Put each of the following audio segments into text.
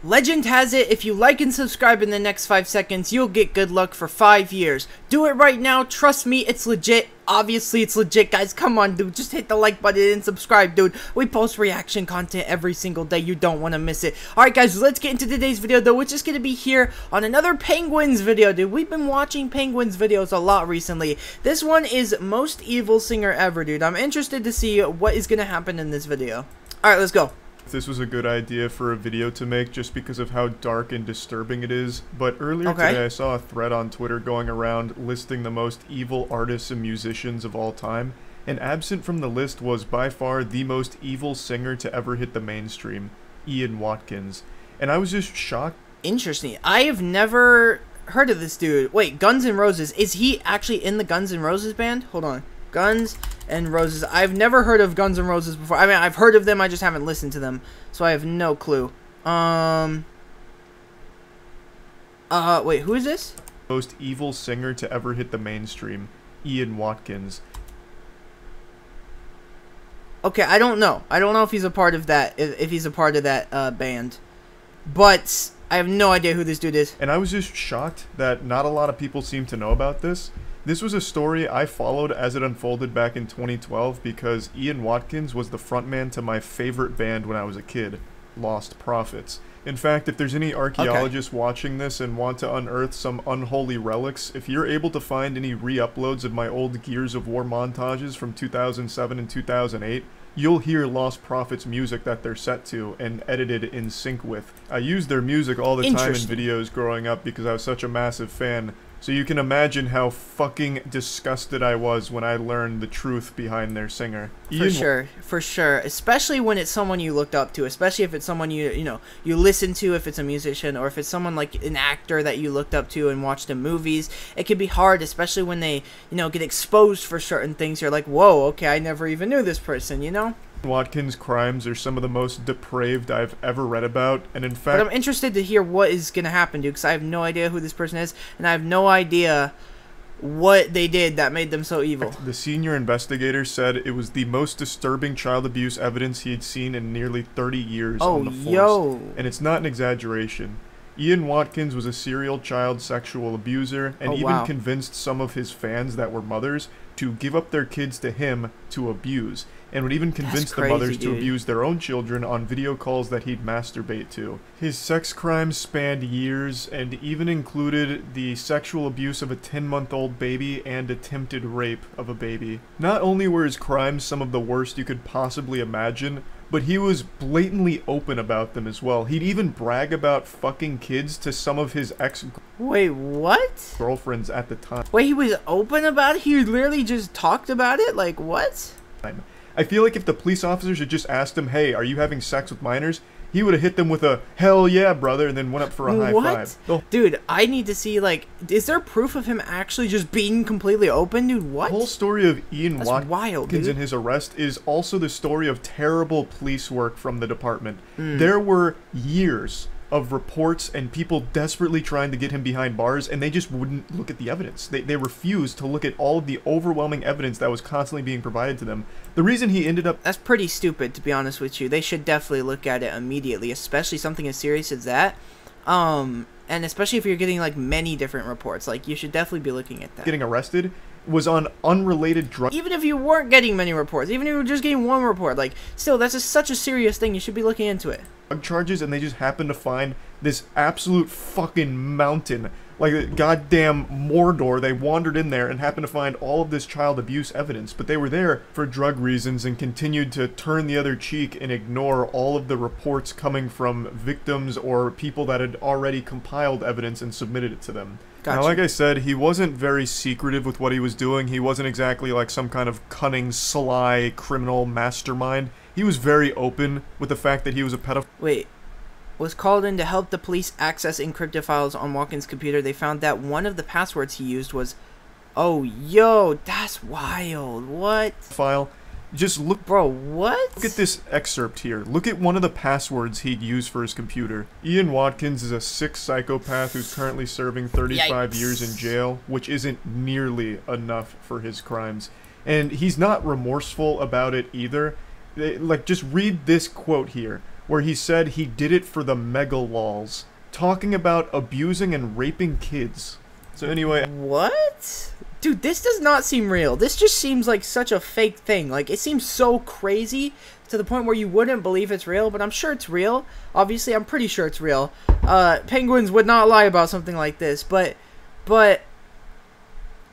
Legend has it, if you like and subscribe in the next 5 seconds, you'll get good luck for 5 years. Do it right now, trust me, it's legit. Obviously, it's legit, guys. Come on, dude. Just hit the like button and subscribe, dude. We post reaction content every single day. You don't want to miss it. Alright, guys, let's get into today's video, though, which is going to be here on another Penguins video, dude. We've been watching Penguins videos a lot recently. This one is Most Evil Singer Ever, dude. I'm interested to see what is going to happen in this video. Alright, let's go. This was a good idea for a video to make just because of how dark and disturbing it is, but earlier today I saw a thread on Twitter going around listing the most evil artists and musicians of all time, and absent from the list was by far the most evil singer to ever hit the mainstream, Ian Watkins, and I was just shocked. Interesting. I have never heard of this dude. Wait, Guns N' Roses. Is he actually in the Guns N' Roses band? Hold on. Guns N' Roses. I've never heard of Guns N' Roses before. I mean, I've heard of them, I just haven't listened to them. So I have no clue. Wait, who is this? Most evil singer to ever hit the mainstream, Ian Watkins. Okay, I don't know. I don't know if he's a part of that, if he's a part of that band. But I have no idea who this dude is. And I was just shocked that not a lot of people seem to know about this. This was a story I followed as it unfolded back in 2012 because Ian Watkins was the frontman to my favorite band when I was a kid, Lost Prophets. In fact, if there's any archaeologists watching this and want to unearth some unholy relics, if you're able to find any re-uploads of my old Gears of War montages from 2007 and 2008, you'll hear Lost Prophets music that they're set to and edited in sync with. I used their music all the time in videos growing up because I was such a massive fan. So you can imagine how fucking disgusted I was when I learned the truth behind their singer. For sure. Especially when it's someone you looked up to. Especially if it's someone you listen to, if it's a musician, or if it's someone like an actor that you looked up to and watched in movies. It can be hard, especially when they, get exposed for certain things. You're like, whoa, okay, I never even knew this person, Watkins' crimes are some of the most depraved I've ever read about, and in fact... But I'm interested to hear what is going to happen, dude, because I have no idea who this person is, and I have no idea what they did that made them so evil. The senior investigator said it was the most disturbing child abuse evidence he had seen in nearly 30 years on the force, and it's not an exaggeration. Ian Watkins was a serial child sexual abuser, and even convinced some of his fans that were mothers to give up their kids to him to abuse, and would even convince the mothers to abuse their own children on video calls that he'd masturbate to. His sex crimes spanned years, and even included the sexual abuse of a 10-month-old baby and attempted rape of a baby. Not only were his crimes some of the worst you could possibly imagine, but he was blatantly open about them as well. He'd even brag about fucking kids to some of his Wait, what? girlfriends at the time. Wait, he was open about it? He literally just talked about it? Like, what? I feel like if the police officers had just asked him, hey, are you having sex with minors? He would have hit them with a, hell yeah, brother, and then went up for a high five. Dude, I need to see, like, is there proof of him actually just being completely open, dude? What? The whole story of Ian Watkins and his arrest is also the story of terrible police work from the department. There were years of reports and people desperately trying to get him behind bars, and they just wouldn't look at the evidence. They refused to look at all of the overwhelming evidence that was constantly being provided to them. The reason he ended up... That's pretty stupid, to be honest with you. They should definitely look at it immediately, especially something as serious as that. And especially if you're getting, like, many different reports. Like, you should definitely be looking at that. Getting arrested was on unrelated drugs. Even if you weren't getting many reports, even if you were just getting one report, like, still, that's such a serious thing. You should be looking into it. Charges, and they just happened to find this absolute fucking mountain, like a goddamn Mordor. They wandered in there and happened to find all of this child abuse evidence, but they were there for drug reasons and continued to turn the other cheek and ignore all of the reports coming from victims or people that had already compiled evidence and submitted it to them. Now, like I said, he wasn't very secretive with what he was doing. He wasn't exactly like some kind of cunning, sly, criminal mastermind. He was very open with the fact that he was a pedophile. Wait, was called in to help the police access encrypted files on Watkins' computer. They found that one of the passwords he used was... Oh, yo, that's wild. What? File. Just look... Bro, what? Look at this excerpt here. Look at one of the passwords he'd used for his computer. Ian Watkins is a sick psychopath who's currently serving 35 years in jail, which isn't nearly enough for his crimes. And he's not remorseful about it either. Like, just read this quote here. where he said he did it for the mega lols, talking about abusing and raping kids. So anyway... What? Dude, this does not seem real. This just seems like such a fake thing. Like, it seems so crazy to the point where you wouldn't believe it's real, but I'm sure it's real. Obviously, I'm pretty sure it's real. Penguins would not lie about something like this, but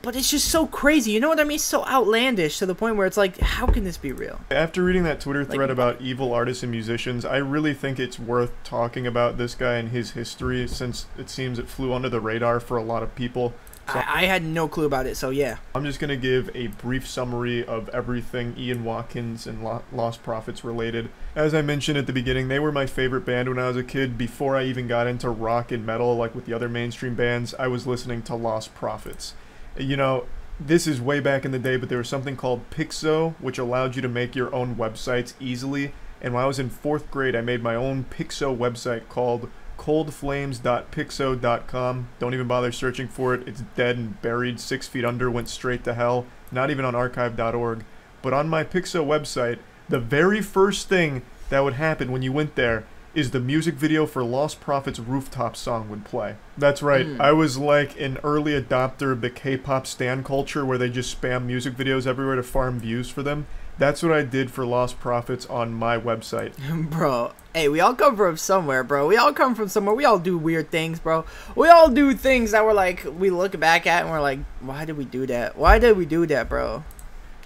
it's just so crazy. You know what I mean? It's so outlandish to the point where it's like, how can this be real? After reading that Twitter thread about evil artists and musicians, I really think it's worth talking about this guy and his history, since it seems it flew under the radar for a lot of people. So I had no clue about it, so yeah. I'm just going to give a brief summary of everything Ian Watkins and Lost Prophets related. As I mentioned at the beginning, they were my favorite band when I was a kid. Before I even got into rock and metal, like with the other mainstream bands, I was listening to Lost Prophets. You know, this is way back in the day, but there was something called penguinz0, which allowed you to make your own websites easily. And when I was in 4th grade, I made my own penguinz0 website called coldflames.penguinz0.com. Don't even bother searching for it. It's dead and buried 6 feet under, went straight to hell. Not even on archive.org. But on my penguinz0 website, the very first thing that would happen when you went there is the music video for Lost Prophets' Rooftop song would play. That's right, I was like an early adopter of the K-pop stan culture where they just spam music videos everywhere to farm views for them. That's what I did for Lost Prophets on my website. Bro, hey, we all come from somewhere, bro. We all come from somewhere. We all do weird things, bro. We all do things that we're like, we look back at and we're like, why did we do that? Why did we do that, bro?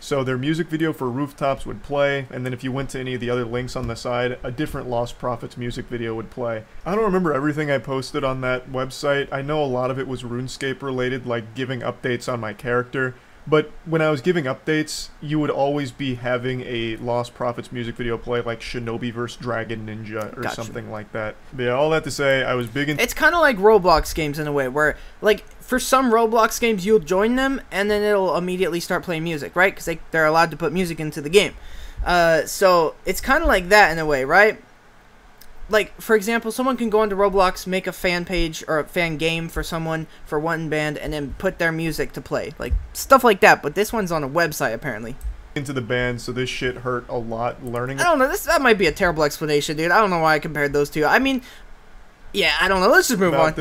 So their music video for Rooftops would play, and then if you went to any of the other links on the side, a different Lost Prophets music video would play. I don't remember everything I posted on that website. I know a lot of it was RuneScape related, like giving updates on my character. But when I was giving updates, you would always be having a Lost Prophets music video play, like Shinobi vs. Dragon Ninja or something like that. But yeah, all that to say, I was big in... It's kind of like Roblox games in a way, where, like, for some Roblox games, you'll join them, and then it'll immediately start playing music, right? Because they're allowed to put music into the game. So it's kind of like that in a way, right? Like, for example, someone can go into Roblox, make a fan page or a fan game for someone, for one band, and then put their music to play. Like, stuff like that, but this one's on a website, apparently. Into the band, so this shit hurt a lot learning. I don't know, that might be a terrible explanation, dude. I don't know why I compared those two. I mean, yeah, I don't know. Let's just move on.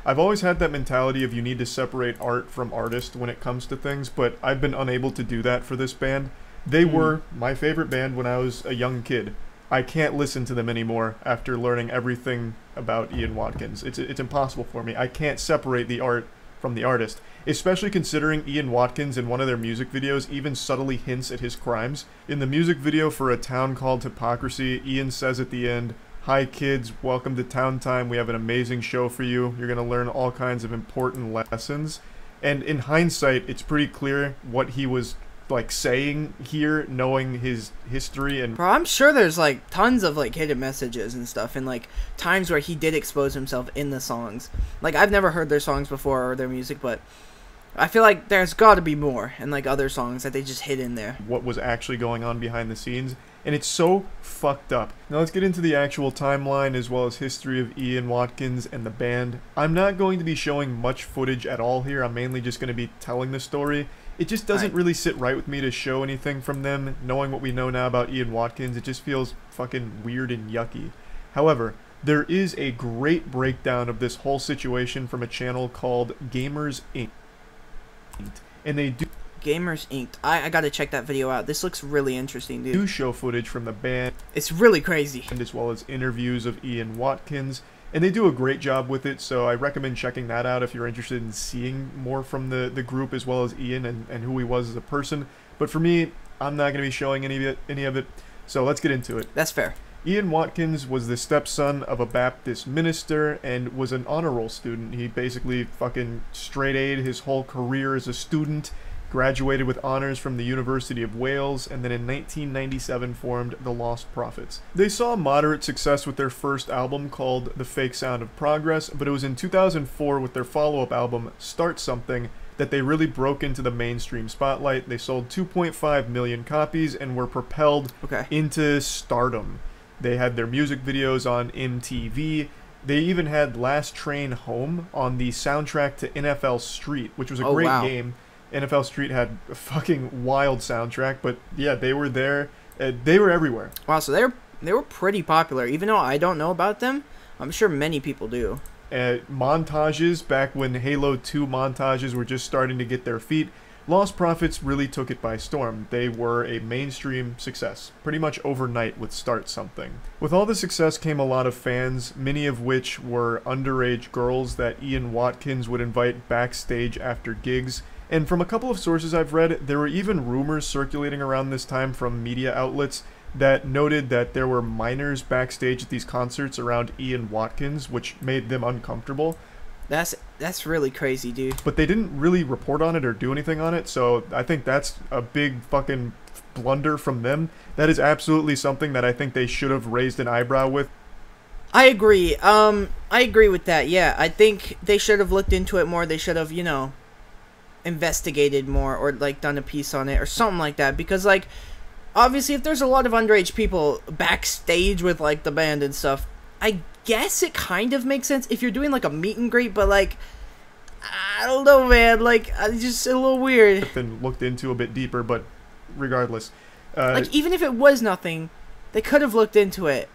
I've always had that mentality of you need to separate art from artist when it comes to things, but I've been unable to do that for this band. They were my favorite band when I was a young kid. I can't listen to them anymore after learning everything about Ian Watkins. It's impossible for me. I can't separate the art from the artist, especially considering Ian Watkins in one of their music videos even subtly hints at his crimes. In the music video for A Town Called Hypocrisy, Ian says at the end, "Hi kids, welcome to Town Time. We have an amazing show for you. You're going to learn all kinds of important lessons." And in hindsight, it's pretty clear what he was like saying here, knowing his history. And bro, I'm sure there's like tons of like hidden messages and stuff, and like times where he did expose himself in the songs. Like, I've never heard their songs before or their music, but I feel like there's got to be more, and like other songs that they just hid in there. What was actually going on behind the scenes, and it's so fucked up. Now let's get into the actual timeline as well as history of Ian Watkins and the band. I'm not going to be showing much footage at all here. I'm mainly just going to be telling the story. It just doesn't really sit right with me to show anything from them. Knowing what we know now about Ian Watkins, it just feels fucking weird and yucky. However, there is a great breakdown of this whole situation from a channel called Gamers Inc. And they do... Gamers Inc. I gotta check that video out. This looks really interesting, dude. Do show footage from the band. It's really crazy. And as well as interviews of Ian Watkins. And they do a great job with it, so I recommend checking that out if you're interested in seeing more from the group as well as Ian and who he was as a person. But for me, I'm not going to be showing any of it, so let's get into it. That's fair. Ian Watkins was the stepson of a Baptist minister and was an honor roll student. He basically fucking straight A'd his whole career as a student, graduated with honors from the University of Wales, and then in 1997 formed the Lost Prophets. They saw moderate success with their first album called The Fake Sound of Progress, but it was in 2004 with their follow-up album, Start Something, that they really broke into the mainstream spotlight. They sold 2.5 million copies and were propelled into stardom. They had their music videos on MTV. They even had Last Train Home on the soundtrack to NFL Street, which was a great game. NFL Street had a fucking wild soundtrack, but yeah, they were there. They were everywhere. Wow, so they're They were pretty popular. Even though I don't know about them, I'm sure many people do. Montages, back when Halo 2 montages were just starting to get their feet, Lost Prophets really took it by storm. They were a mainstream success, pretty much overnight with Start Something. With all the success came a lot of fans, many of which were underage girls that Ian Watkins would invite backstage after gigs. And from a couple of sources I've read, there were even rumors circulating around this time from media outlets that noted that there were minors backstage at these concerts around Ian Watkins, which made them uncomfortable. That's really crazy, dude. But they didn't really report on it or do anything on it, so I think that's a big fucking blunder from them. That is absolutely something that I think they should have raised an eyebrow with. I agree. I agree with that. Yeah, I think they should have looked into it more. They should have, investigated more, or like done a piece on it or something like that, because like obviously if there's a lot of underage people backstage with like the band and stuff, I guess it kind of makes sense if you're doing like a meet and greet, but like I don't know, man, like it's just a little weird. Been looked into a bit deeper, but regardless, like even if it was nothing, they could have looked into it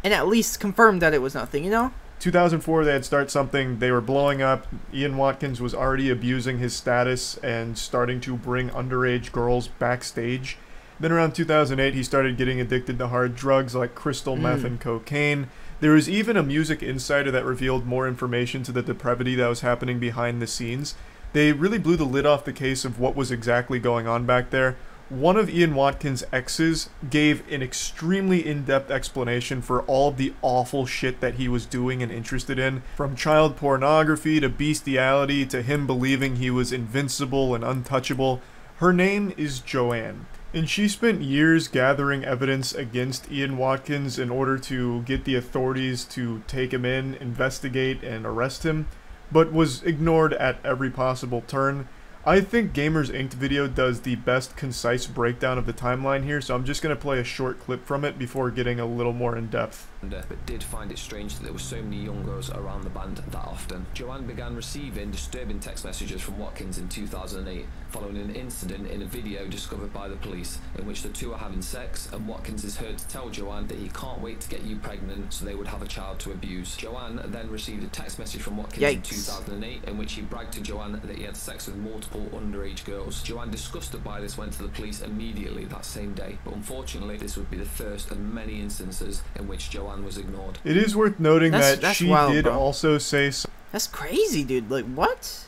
and at least confirmed that it was nothing, 2004, they had Start Something. They were blowing up. Ian Watkins was already abusing his status and starting to bring underage girls backstage. Then around 2008, he started getting addicted to hard drugs like crystal meth and cocaine. There was even a Music Insider that revealed more information to the depravity that was happening behind the scenes. They really blew the lid off the case of what was exactly going on back there. One of Ian Watkins' exes gave an extremely in-depth explanation for all of the awful shit that he was doing and interested in, from child pornography to bestiality to him believing he was invincible and untouchable. Her name is Joanne, and she spent years gathering evidence against Ian Watkins in order to get the authorities to take him in, investigate, and arrest him, but was ignored at every possible turn. I think Gamers Inc. video does the best concise breakdown of the timeline here, so I'm just going to play a short clip from it before getting a little more in depth. But did find it strange that there were so many young girls around the band that often. Joanne began receiving disturbing text messages from Watkins in 2008, following an incident in a video discovered by the police, in which the two are having sex, and Watkins is heard to tell Joanne that he can't wait to get you pregnant so they would have a child to abuse. Joanne then received a text message from Watkins in 2008, in which he bragged to Joanne that he had sex with multiple underage girls. Joanne, disgusted by this, went to the police immediately that same day, but unfortunately this would be the first of many instances in which Joanne was ignored. It is worth noting that she wild, did bro. also say... That's crazy, dude. Like, what?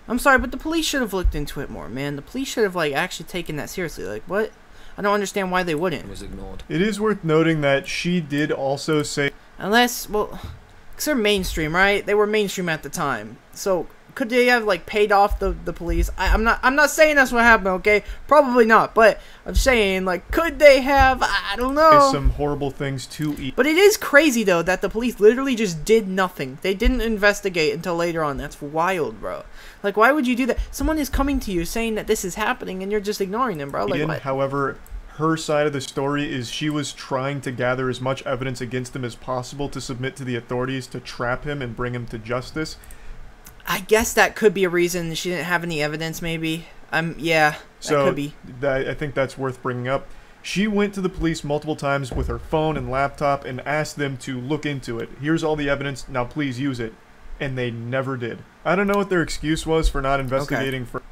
I'm sorry, but the police should have looked into it more, man. The police should have, like, actually taken that seriously. Like, what? I don't understand why they wouldn't. Was ignored. It is worth noting that she did also say... Unless, well, because they're mainstream, right? They were mainstream at the time. So... could they have like paid off the police? I'm not saying that's what happened, okay? Probably not, but I'm saying like could they have? I don't know. Some horrible things to eat. But it is crazy though that the police literally just did nothing. They didn't investigate until later on. That's wild, bro. Like why would you do that? Someone is coming to you saying that this is happening and you're just ignoring them, bro. Like what? However, her side of the story is she was trying to gather as much evidence against him as possible to submit to the authorities to trap him and bring him to justice. I guess that could be a reason she didn't have any evidence, maybe. Yeah, that could be. I think that's worth bringing up. She went to the police multiple times with her phone and laptop and asked them to look into it. Here's all the evidence, now please use it. And they never did. I don't know what their excuse was for not investigating. Okay.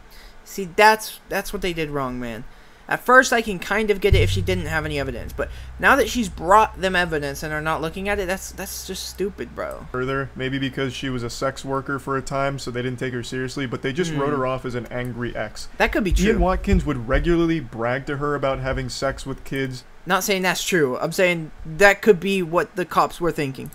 See, that's what they did wrong, man. At first, I can kind of get it if she didn't have any evidence, but now that she's brought them evidence and are not looking at it, that's just stupid, bro. Further, maybe because she was a sex worker for a time, so they didn't take her seriously, but they just wrote her off as an angry ex. That could be true. Ian Watkins would regularly brag to her about having sex with kids. Not saying that's true. I'm saying that could be what the cops were thinking.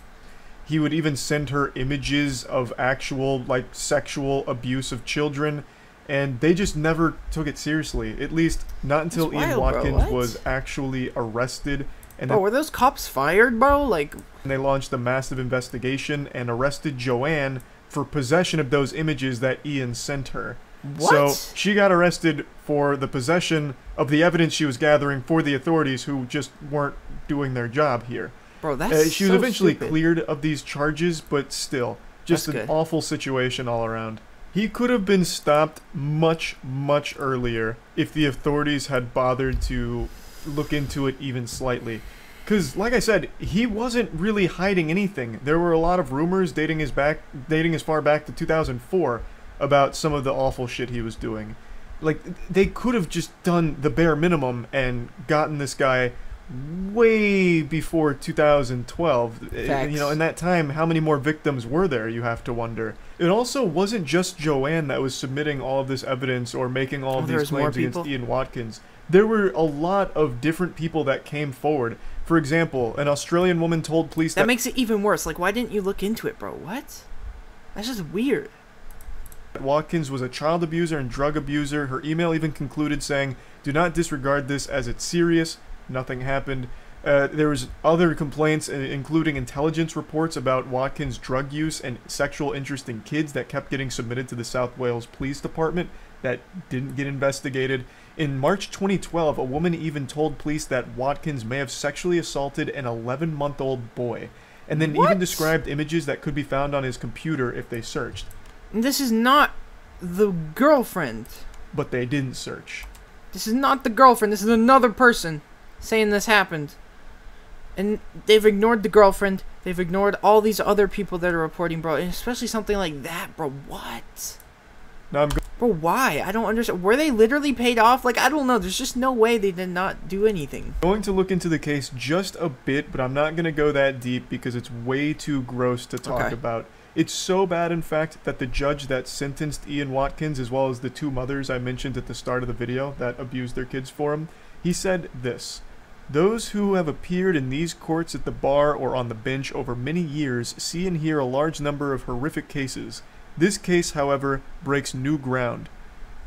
He would even send her images of actual, like, sexual abuse of children. And they just never took it seriously. At least not until Ian Watkins was actually arrested. And were those cops fired, bro? Like, they launched a massive investigation and arrested Joanne for possession of those images that Ian sent her. What? So she got arrested for the possession of the evidence she was gathering for the authorities who just weren't doing their job here. Bro, that's she was eventually cleared of these charges, but still, just an awful situation all around. He could have been stopped much, much earlier if the authorities had bothered to look into it even slightly. Because, like I said, he wasn't really hiding anything. There were a lot of rumors dating as far back to 2004 about some of the awful shit he was doing. Like, they could have just done the bare minimum and gotten this guy way before 2012. Facts. You know, in that time, how many more victims were there, you have to wonder. It also wasn't just Joanne that was submitting all of this evidence or making all of these claims against Ian Watkins. There were a lot of different people that came forward. For example, an Australian woman told police that... That makes it even worse. Like, why didn't you look into it, bro? What? That's just weird. Watkins was a child abuser and drug abuser. Her email even concluded saying, "Do not disregard this as it's serious." Nothing happened. There was other complaints, including intelligence reports about Watkins' drug use and sexual interest in kids that kept getting submitted to the South Wales Police Department that didn't get investigated. In March 2012, a woman even told police that Watkins may have sexually assaulted an 11-month-old boy, and then even described images that could be found on his computer if they searched. This is not the girlfriend. But they didn't search. This is not the girlfriend. This is another person saying this happened. And they've ignored the girlfriend. They've ignored all these other people that are reporting, bro. And especially something like that, bro. What? Now Bro, why? I don't understand. Were they literally paid off? Like, I don't know. There's just no way they did not do anything. Going to look into the case just a bit, but I'm not going to go that deep because it's way too gross to talk about. It's so bad, in fact, that the judge that sentenced Ian Watkins, as well as the two mothers I mentioned at the start of the video that abused their kids for him, he said this: "Those who have appeared in these courts at the bar or on the bench over many years see and hear a large number of horrific cases. This case, however, breaks new ground.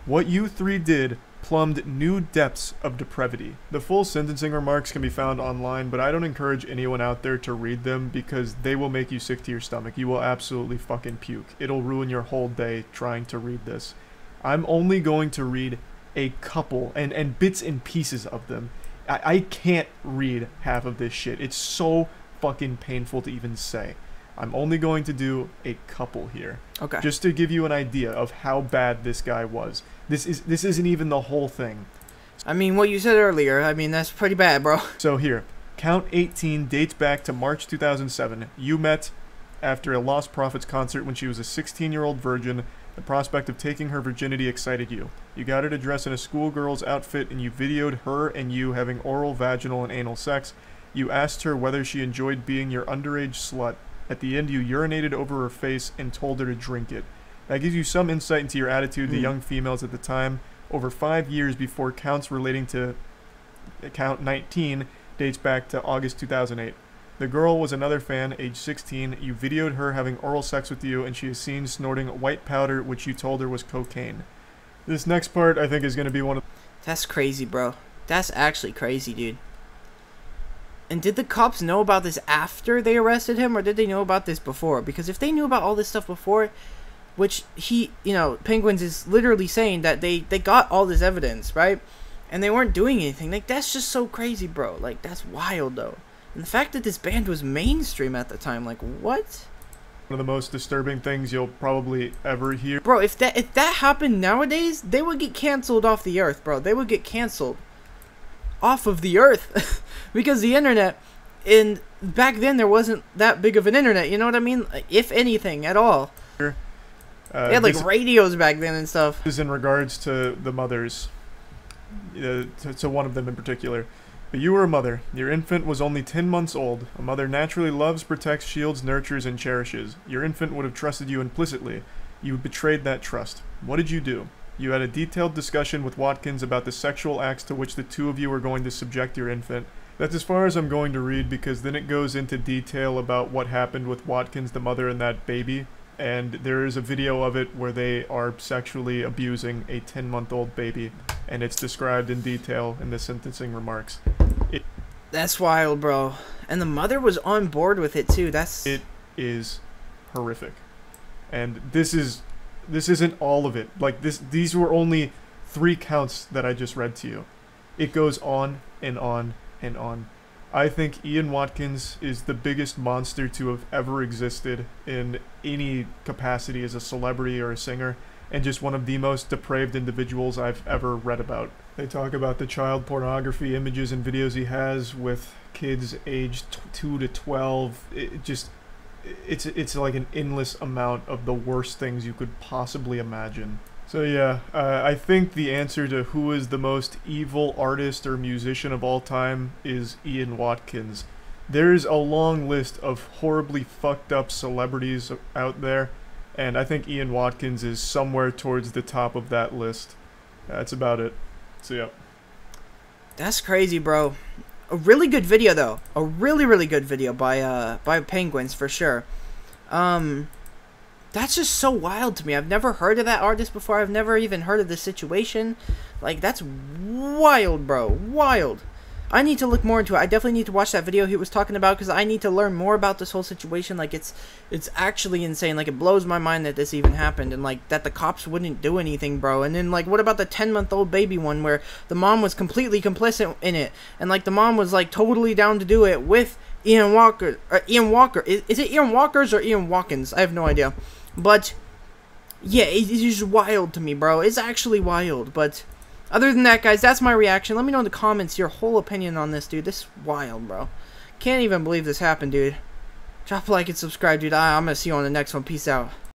What you three did plumbed new depths of depravity." The full sentencing remarks can be found online, but I don't encourage anyone out there to read them because they will make you sick to your stomach. You will absolutely fucking puke. It'll ruin your whole day trying to read this. I'm only going to read a couple and bits and pieces of them. I can't read half of this shit. It's so fucking painful to even say. I'm only going to do a couple here. Okay. Just to give you an idea of how bad this guy was. This isn't even the whole thing. I mean, what you said earlier, I mean, that's pretty bad, bro. So here, count 18 dates back to March 2007. You met after a Lost Prophets concert when she was a 16-year-old virgin. The prospect of taking her virginity excited you. You got her to dress in a schoolgirl's outfit and you videoed her and you having oral, vaginal, and anal sex. You asked her whether she enjoyed being your underage slut. At the end, you urinated over her face and told her to drink it. That gives you some insight into your attitude to young females at the time. Over 5 years before counts relating to count 19 dates back to August 2008. The girl was another fan, age 16. You videoed her having oral sex with you, and she is seen snorting white powder, which you told her was cocaine. This next part, I think, is going to be one of... That's crazy, bro. That's actually crazy, dude. And did the cops know about this after they arrested him, or did they know about this before? Because if they knew about all this stuff before, which he, you know, Penguins is literally saying that they got all this evidence, right? And they weren't doing anything. Like, that's just so crazy, bro. Like, that's wild, though. And the fact that this band was mainstream at the time, like, what? One of the most disturbing things you'll probably ever hear. Bro, if that happened nowadays, they would get canceled off the earth, bro. They would get canceled off of the earth. Because the internet, and back then there wasn't that big of an internet, you know what I mean? If anything, at all. They had, like, radios back then and stuff. This is in regards to the mothers, to one of them in particular. But you were a mother. Your infant was only 10 months old. A mother naturally loves, protects, shields, nurtures, and cherishes. Your infant would have trusted you implicitly. You betrayed that trust. What did you do? You had a detailed discussion with Watkins about the sexual acts to which the two of you were going to subject your infant. That's as far as I'm going to read, because then it goes into detail about what happened with Watkins, the mother, and that baby. And there is a video of it where they are sexually abusing a 10-month-old baby. And it's described in detail in the sentencing remarks. That's wild, bro. And the mother was on board with it, too. It is horrific. And this isn't all of it. Like, these were only 3 counts that I just read to you. It goes on and on and on. I think Ian Watkins is the biggest monster to have ever existed in any capacity as a celebrity or a singer. and just one of the most depraved individuals I've ever read about. They talk about the child pornography images and videos he has with kids aged 2 to 12. It's like an endless amount of the worst things you could possibly imagine. So yeah, I think the answer to who is the most evil artist or musician of all time is Ian Watkins. There's a long list of horribly fucked up celebrities out there, and I think Ian Watkins is somewhere towards the top of that list. That's about it. So yeah. That's crazy, bro. A really good video, though. A really, really good video by Penguinz, for sure. That's just so wild to me. I've never heard of that artist before. I've never even heard of this situation. Like, that's wild, bro. Wild. I need to look more into it. I definitely need to watch that video he was talking about, because I need to learn more about this whole situation. Like, it's actually insane. Like, it blows my mind that this even happened, and like that the cops wouldn't do anything, bro. And then like, what about the 10-month-old baby one where the mom was completely complicit in it, and like the mom was like totally down to do it with Ian Walker. Ian Walker. Is it Ian Walker's or Ian Watkins? I have no idea. But yeah, it's just wild to me, bro. It's actually wild. But other than that, guys, that's my reaction. Let me know in the comments your whole opinion on this, dude. This is wild, bro. Can't even believe this happened, dude. Drop a like and subscribe, dude. I'm gonna see you on the next one. Peace out.